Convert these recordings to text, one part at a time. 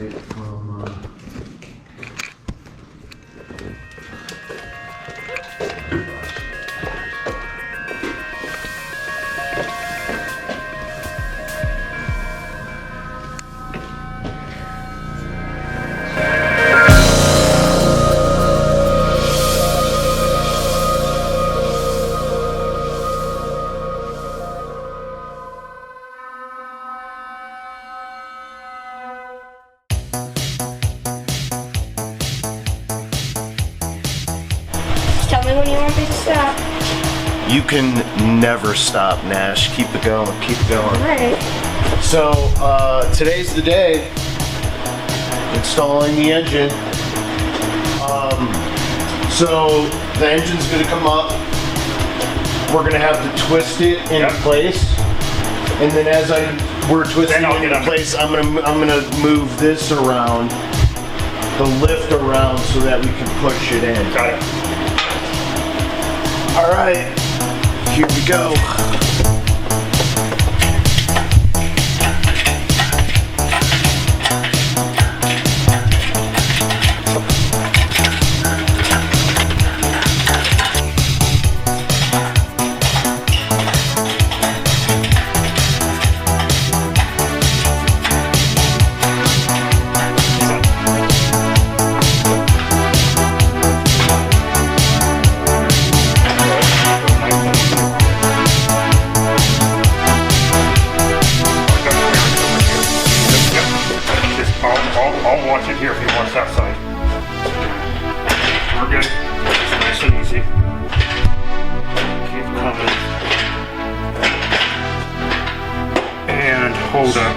Tell me when you want me to stop. You can never stop, Nash. Keep it going, keep it going. Alright. So, today's the day. Installing the engine. So, the engine's gonna come up. We're gonna have to twist it into place. And then as we're twisting it into place, I'm gonna move this around, the lift around so that we can push it in. Got it. All right, here we go. I'll watch it here if you watch that side. We're good. It's nice and easy. Keep coming. And hold up.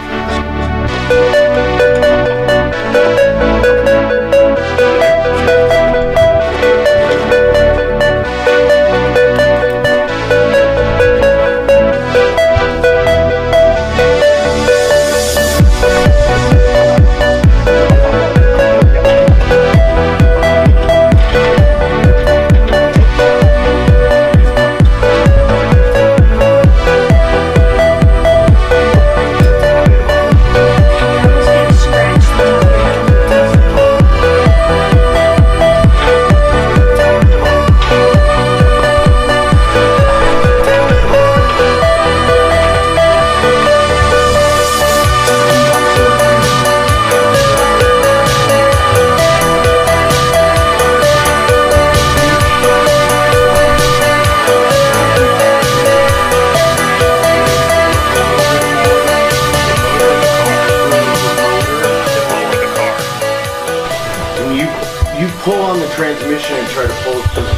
You pull on the transmission and try to pull it to the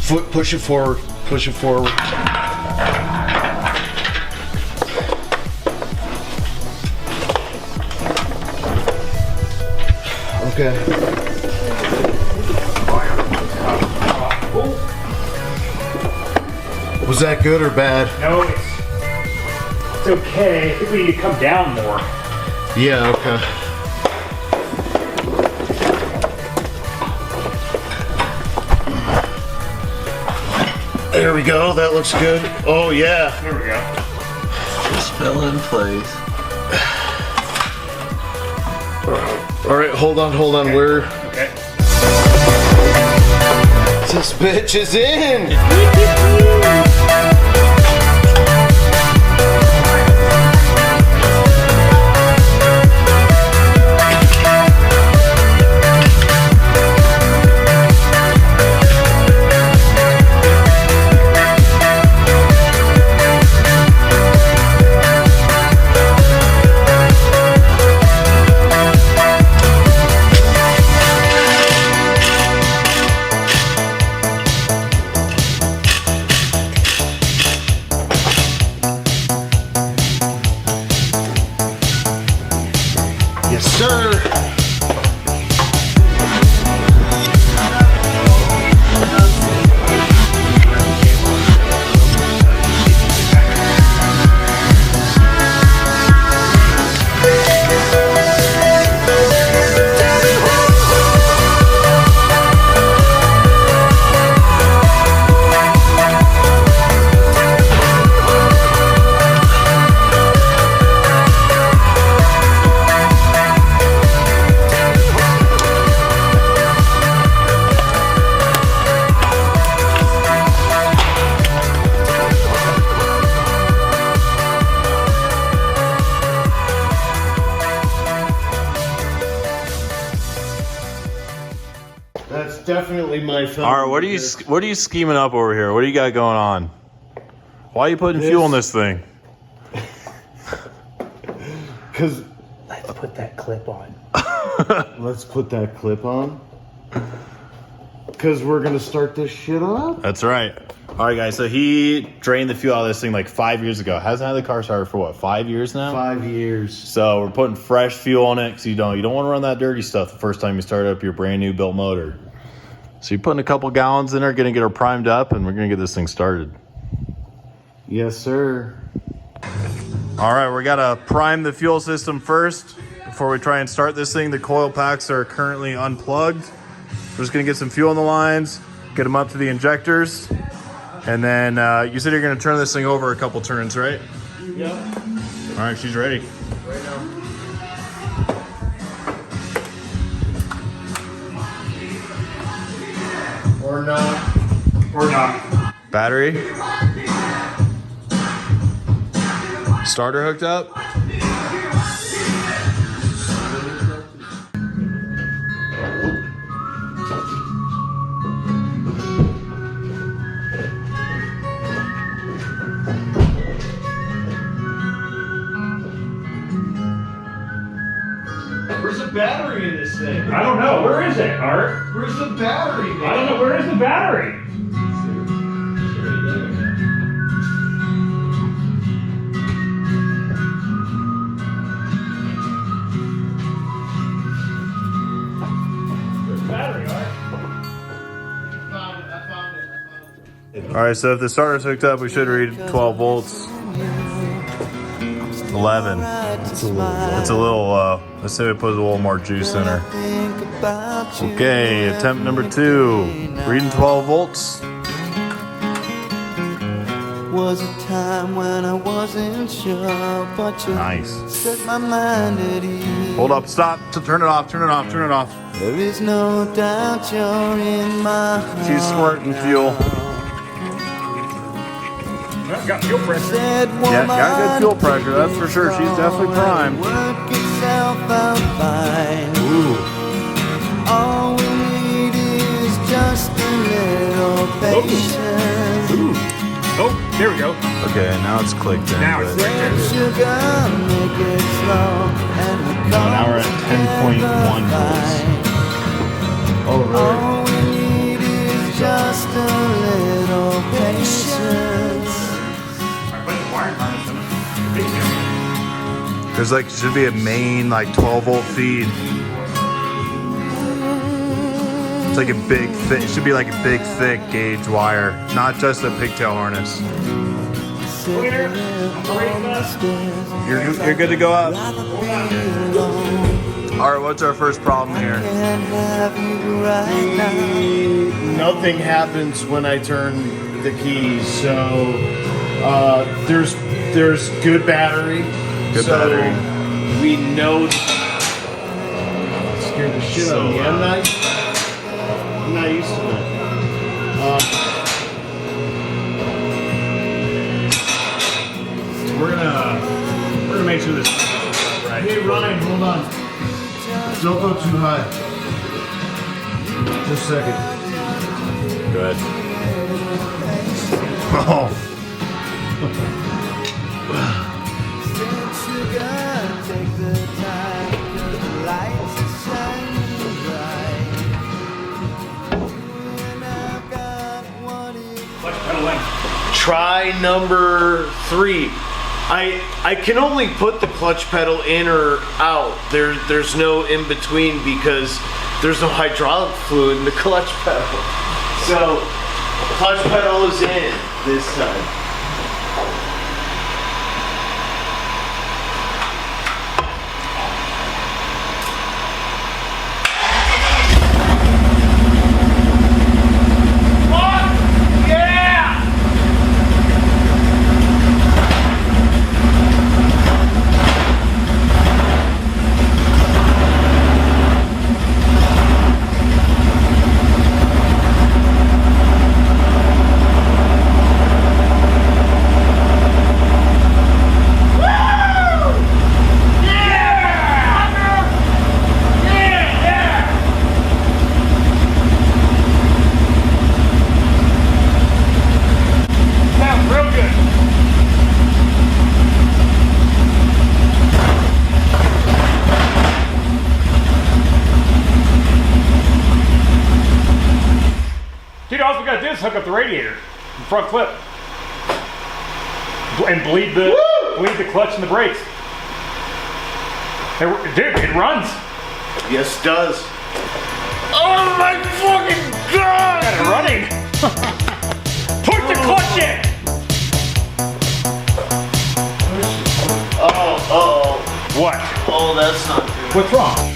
foot, push it forward, push it forward. Okay. Was that good or bad? No, it's okay. I think we need to come down more. Yeah, okay. There we go. That looks good. Oh yeah. There we go. Just fell in place. All right, hold on. Where? Okay. This bitch is in. Yes, sir. That's definitely my phone. All right, what are you scheming up over here? What do you got going on? Why are you putting fuel in this thing? Because Let's put that clip on. let's put that clip on. Because we're gonna start this shit up. That's right. All right, guys. So he drained the fuel out of this thing like 5 years ago. Hasn't had the car started for what, 5 years now? 5 years. So we're putting fresh fuel on it because you don't want to run that dirty stuff the first time you start up your brand new built motor. So you're putting a couple gallons in there, gonna get her primed up, and we're gonna get this thing started. Yes, sir. All right, we gotta prime the fuel system first before we try and start this thing. The coil packs are currently unplugged. We're just gonna get some fuel in the lines, get them up to the injectors, and then you said you're gonna turn this thing over a couple turns, right? Yep. All right, she's ready. Right now. Or not. Or not. Battery. Starter hooked up. Where's the battery in this thing? I don't know. Where is it, Art? Where's the battery, man? I don't know. Where is the battery? Where's the battery, Art? I found it. All right, so if the starter's hooked up, we should read 12 volts. 11. It's a little low. Let's say we put a little more juice in her. Okay, attempt number 2. Reading 12 volts. Was a time when I wasn't sure, but you Nice. set my mind at ease. Hold up, stop. Turn it off, turn it off, turn it off. There is no doubt you're in my heart. She's squirting fuel. Got fuel pressure. Said Yeah, got good fuel pressure, that's for sure. She's definitely primed. Work itself out fine. Ooh. All we need is just a little patience. Oh, there we go. Okay, now it's clicked in. Now it's but- clicked in. Sugar, make it slow, and we now we're at 10.1 volts. Oh, right. all we need is just a little patience. I put the wire harness in it. Big deal. There's like, should be a main like 12 volt feed. It's like a big thick, it should be like a big thick gauge wire, not just a pigtail harness. Sit there on the stairs. You're good to go up. Rather be alone. All right, what's our first problem here? Can't have you right now. Nothing happens when I turn the keys. So there's good battery. Good so battery. We know. Scared the shit out of me. I'm not used to that. We're gonna make sure this is right. Hey Ryan, hold on. Don't go too high. Just a second. Go ahead. Oh. Try number 3. I can only put the clutch pedal in or out. There's no in between because there's no hydraulic fluid in the clutch pedal. So clutch pedal is in this time. Dude, all we gotta do is hook up the radiator, the front clip, and bleed the clutch and the brakes. Dude, it runs. Yes, it does. Oh my fucking god! Got it running. Put the clutch in. Oh. What? Oh, that's not good. What's wrong?